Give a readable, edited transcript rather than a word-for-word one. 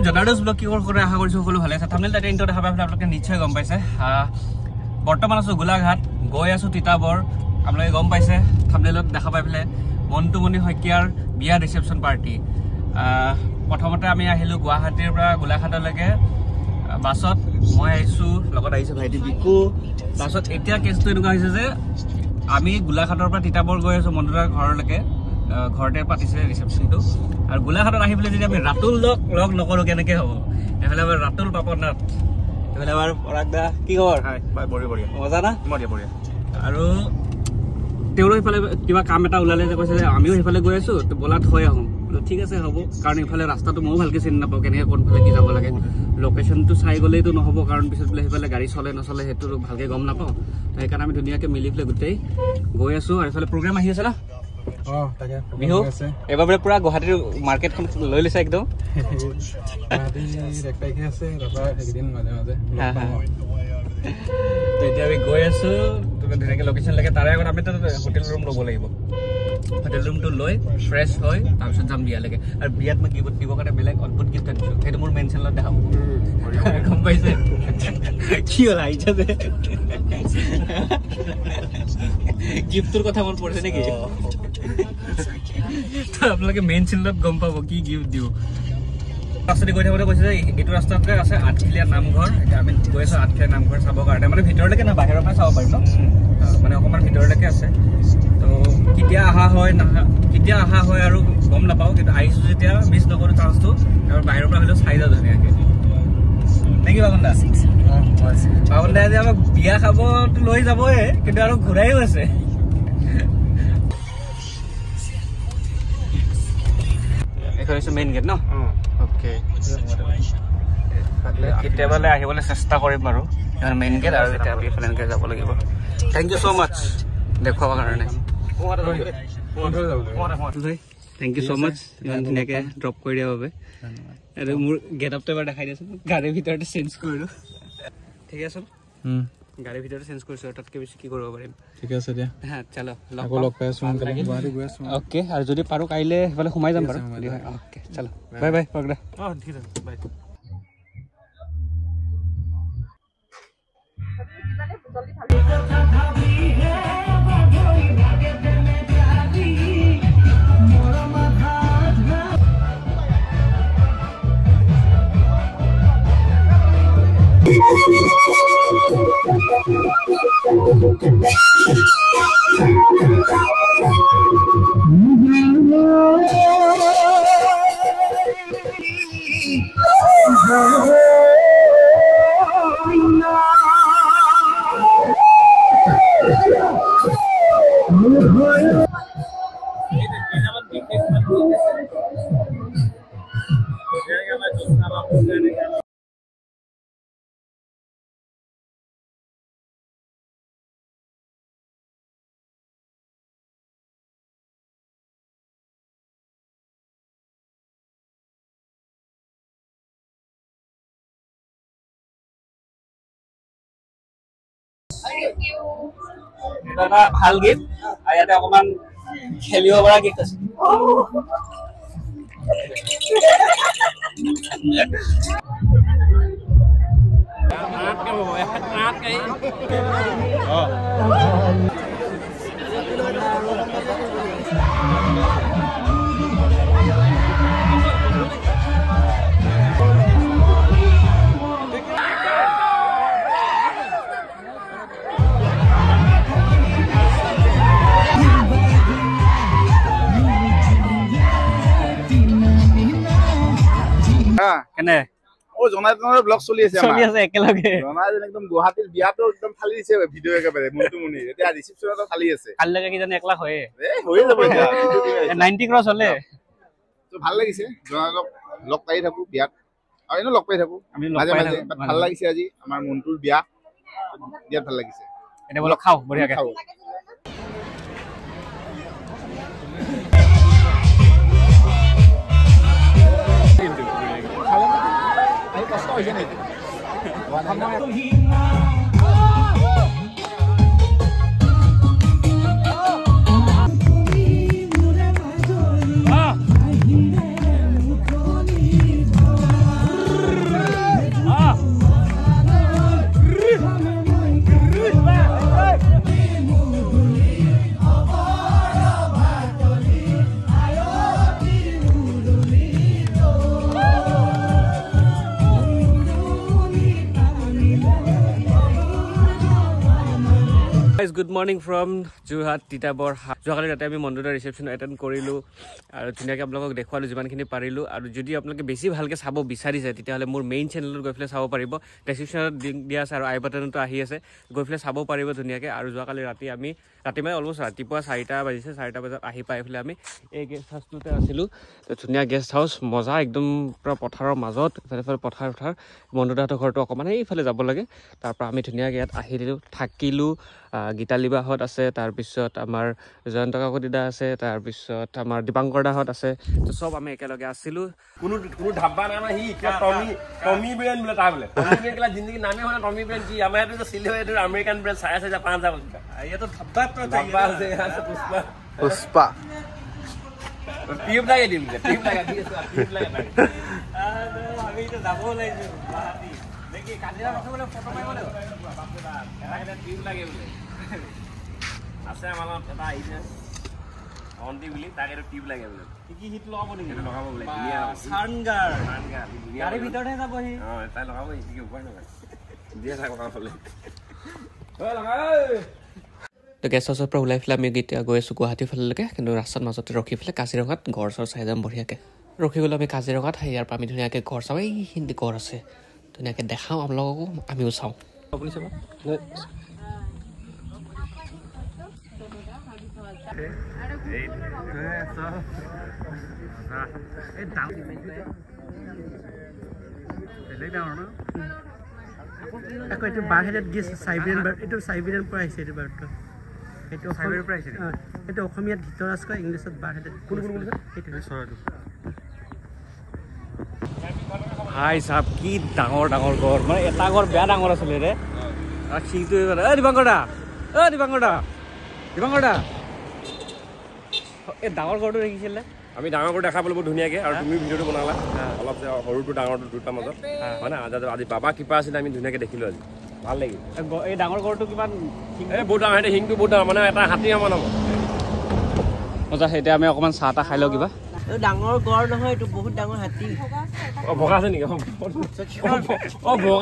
জনাৰ্দছ blog কি কৰে আশা কৰিছো সকলো ভালে আছে থাম্বনেল তাতে ইন্ট্ৰ দেখা পাই আপোনালোকে নিশ্চয় গম পাইছে বৰ্তমান আছো গোলাঘাট গৈ আছো তিতাবৰ আপোনালোকে গম পাইছে থাম্বনেলত দেখা পাই ফেলে মন্টুমণি শইকীয়াৰ বিয়া ৰিসেপশন পাৰ্টি প্ৰথমতে আমি আহিলো গুৱাহাটীৰ পৰা গোলাঘাটলৈকে বাছত মই আহিছো লগত আহিছে ভাইটি বিকু বাছত এতিয়া কেছটো এনেকুৱা হৈছে যে আমি গোলাঘাটৰ পৰা তিতাবৰ গৈ আছো মন্টুদাৰ ঘৰলৈকে ঘৰতে পাতিছে ৰিসেপশনটো আৰু গোলাঘাটত আহি পেলাই যদি আমি ৰাতুল লগ নকৰো কেনেকে হ'ব এফালে আমাৰ ৰাতুল পাপনাথ এফালে আমাৰ পৰাগদা কি খবৰ হাই বঢ়িয়া মজা না বঢ়িয়া আৰু তেওঁলোক ইফালে কিবা কাম এটা ওলালে যে কৈছে যে আমিও সেইফালে গৈ আছো তো বলাত হৈ আহোঁ ঠিক আছে হ'ব কাৰণ ইফালে ৰাস্তাটো ময়ো ভালকে চিনি নাপাওঁ কেনেকে কোনফালে কি যাব লাগে লোকেশ্যনটো চাই গ'লেইতো নহ'ব কাৰণ পিছত বোলে সেইফালে গাড়ী চলে নচলে সেইটো ভালকে গম নাপাওঁ সেইকাৰণে আমি ধুনীয়াকৈ মিলি পেলাই গোটেই গৈ আছো আৰু এইফালে প্ৰগ্ৰেম আহি আছে না বিহু এবাৰ বোলে পুৰা গুৱাহাটীৰ মাৰ্কেটখন লৈ লৈছে একদম এতিয়া আমি গৈ আছো ধুনীয়াকৈ লোকেশ্যন লাগে তাৰে আগত আমি হোটেল ৰুম ল'ব লাগিব হোটেল ৰুমটো লৈ ফ্ৰেছ হৈ তাৰপিছত যাম বিয়ালৈকে আৰু বিয়াত মই গিফ্ট দিবৰ কাৰণে বেলেগ অদ্ভুত গিফ্ট আনিছো সেইটো মোৰ মেইন চেনেলত দেখাম গম পাইছে কি হ'ল আহিছে যে গিফ্টটোৰ কথা মনত পৰিছে নেকি আপোনালোকে মেইন চেনেলত গম পাব কি গিফ্ট দিওঁ ৰাস্তাতে গৈ থাকোঁতে কৈছে যে এইটো ৰাস্তাতে আছে আঠখিলীয়া নামঘৰ এতিয়া আমি গৈ আছো আঠখিলীয়া নামঘৰ চাবৰ কাৰণে মানে ভিতৰলৈকে না বাহিৰৰ পৰা চাব পাৰিম ন মানে অকণমান ভিতৰলৈকে আছে তো কেতিয়া অহা হয় আৰু গম নাপাওঁ কিন্তু আহিছোঁ যেতিয়া মিছ নকৰোঁ চান্সটো আৰু বাহিৰৰ পৰা হ'লেও চাই যাওঁ ধুনীয়াকৈ নেকি বাবন দা বাবন দাই যে আমাক বিয়া খাবতো লৈ যাবই কিন্তু আৰু ঘূৰাইও আছে এইখন হৈছে মেইন গেট ন অ'কে কেতিয়াবালৈ আহিবলৈ চেষ্টা কৰিম বাৰু মেইন গেট আৰু এতিয়া এইফালে এনেকৈ যাব লাগিব থেংক ইউ ছ' মাছ দেখুৱাবৰ কাৰণে থেংক ইউ ছ' মাছ ইমান ধুনীয়াকৈ ড্ৰপ কৰি দিয়াৰ বাবে আৰু মোৰ গেট আপটো এবাৰ দেখাই দিয়াচোন গাড়ীৰ ভিতৰতে চেঞ্জ কৰিলোঁ ঠিক আছে গাড়ীৰ ভিতৰতে চেঞ্জ কৰিছোঁ আৰু তাতকৈ বেছি কি কৰিব পাৰিম ঠিক আছে দিয়া হা চলো লগ পাই আছোঁ অ'কে আৰু যদি পাৰোঁ কাইলৈ সেইফালে সোমাই যাম বাৰু অ'কে চলো বাই বাই প্ৰগ্ৰা অঁ ঠিক আছে বাই এটা ভাল গিফ্ট আৰু ইয়াতে অকণমান খেলিব পৰা গিফ্ট আছে কেনে ও জনাৰ্দনৰ ব্লগ চলি আছে একেলগে জনাৰ্দন একদম গুৱাহাটীৰ বিয়াটো একদম ফালি দিছে ভিডিঅ' একেবাৰে মন্টুমণি এতিয়া ৰিসেপশনটো ফালি আছে কালিলৈকে কিজানি 1 লাখ হয়ে হৈ যাব এতিয়া 90 ক্ৰছ হলে তো ভাল লাগিছে জনাৰ্দনক লগ পাই থাকো বিয়াত আৰু এনে লগ পাই থাকো আমি মাজে মাজে ভাল লাগিছে আজি আমাৰ মন্টুৰ বিয়াত ভাল লাগিছে এটা বল খাও বঢ়িয়াকে good morning from Jorhat Titabar যোৱাকালি ৰাতি আমি মণ্ডলৰ ৰিচেপশ্যন এটেণ্ড কৰিলোঁ আৰু ধুনীয়াকৈ আপোনালোকক দেখুৱালোঁ যিমানখিনি পাৰিলোঁ আৰু যদি আপোনালোকে বেছি ভালকৈ চাব বিচাৰিছে তেতিয়াহ'লে মোৰ মেইন চেনেলত গৈ পেলাই চাব পাৰিব ডেছক্ৰিপশ্যনত লিংক দিয়া আছে আৰু আই বাটনতো আহি আছে গৈ পেলাই চাব পাৰিব ধুনীয়াকৈ আৰু যোৱাকালি ৰাতি মানে অলমষ্ট ৰাতিপুৱা 4টা বাজিছে 4টা বজাত আহি পাই পেলাই আমি এই গেষ্ট হাউচটোতে আছিলোঁ ধুনীয়া গেষ্ট হাউচ মজা একদম পূৰা পথাৰৰ মাজত ইফালে পথাৰ মণ্ডদাহঁতৰ ঘৰটো অকণমান এইফালে যাব লাগে তাৰপৰা আমি ধুনীয়াকৈ ইয়াত আহিলোঁ থাকিলোঁ গীতালি বাহঁত আছে তাৰপিছত আমাৰ জয়ন্ত কাকতিদা আছে তাৰপিছত আমাৰ দীপাংকৰ দাহঁত আছে তো চব আমি একেলগে আছিলোঁ কোনো ধাব্বা নাম সি টমি ব্ৰেণ্ড বোলে তাৰ বোলে টমি ব্ৰেণ্ড কেলা জিন্দগী নামে হয় টমি ব্ৰেণ্ড কি আমাৰ ইয়াতো চিলি হয় এইটো আমেৰিকান ব্ৰেণ্ড 5,500 ইয়াতো ধাব্বা আছে পুষ্পা টিউব লাগে দিম টিউব লাগে আমি তো যাব ওলাইছোঁ দেখি কাজিৰা ৰখাবলৈ ফটো মাৰিব লাগিব টিউব লাগে বোলে আছে আমাৰ লগত এটা আহিছে অন্তি বুলি তাকে টিউব লাগে বোলে কি হিট লগাব নেকি সেইটো লগাব বোলে ধুনীয়া চানগাৰ গাড়ীৰ ভিতৰতহে যাব সি তাই লগাব শিকি উপায় নহয় দিয়ে থাক লগাবলৈ তো গেষ্ট হাউচৰ পৰা ওলাই পেলাই আমি এতিয়া গৈ আছোঁ গুৱাহাটীৰ ফালেলৈকে কিন্তু ৰাস্তাৰ মাজতে ৰখি পেলাই কাজিৰঙাত ঘৰ চৰ চাই যাম বঢ়িয়াকৈ ৰখি গ'লোঁ আমি কাজিৰঙাত ইয়াৰ পৰা আমি ধুনীয়াকৈ ঘৰ চাওঁ এই হিন্দী ঘৰ আছে ধুনীয়াকৈ দেখাওঁ আপোনালোককো আমিও চাওঁ আপুনি চাব আকৌ এইটো বাৰহেডেড গেছ চাইবেৰিয়ান বাৰ্ড এইটো চাইবেৰিয়ান পৰা আহিছে এইটো বাৰ্ডটো এইটো চাইবেৰিয়াৰ পৰা আহিছে এইটো অসমীয়াত ভিতৰাজ কয় ইংলিছত বাৰহেডেড হাই চাপ কি ডাঙৰ ঘৰ মানে এটা ঘৰ বেয়া ডাঙৰ আছিলে ৰে আৰু সিটো দীপাংকৰ দা এই ডাঙৰ ঘৰটো দেখিছিলে আমি ডাঙৰ কৰি দেখা পালোঁ বহুত ধুনীয়াকৈ আৰু তুমি ভিডিঅ'টো বনালা অলপ সৰুটো ডাঙৰটো দুটাৰ মাজত হয় না আজি বাবা কিবা আছিলে আমি ধুনীয়াকৈ দেখিলোঁ আজি ভাল লাগিল এই ডাঙৰ ঘৰটো কিমান এই বহুত ডাঙৰ সেইটো শিংটো বহুত ডাঙৰ মানে এটা হাতী সমান হ'ব মজা এতিয়া আমি অকণমান চাহ তাহ খাই লওঁ কিবা ডাঙৰ গড় নহয় এইটো বহুত ডাঙৰ হাতী ভগা আছে নেকি ভগা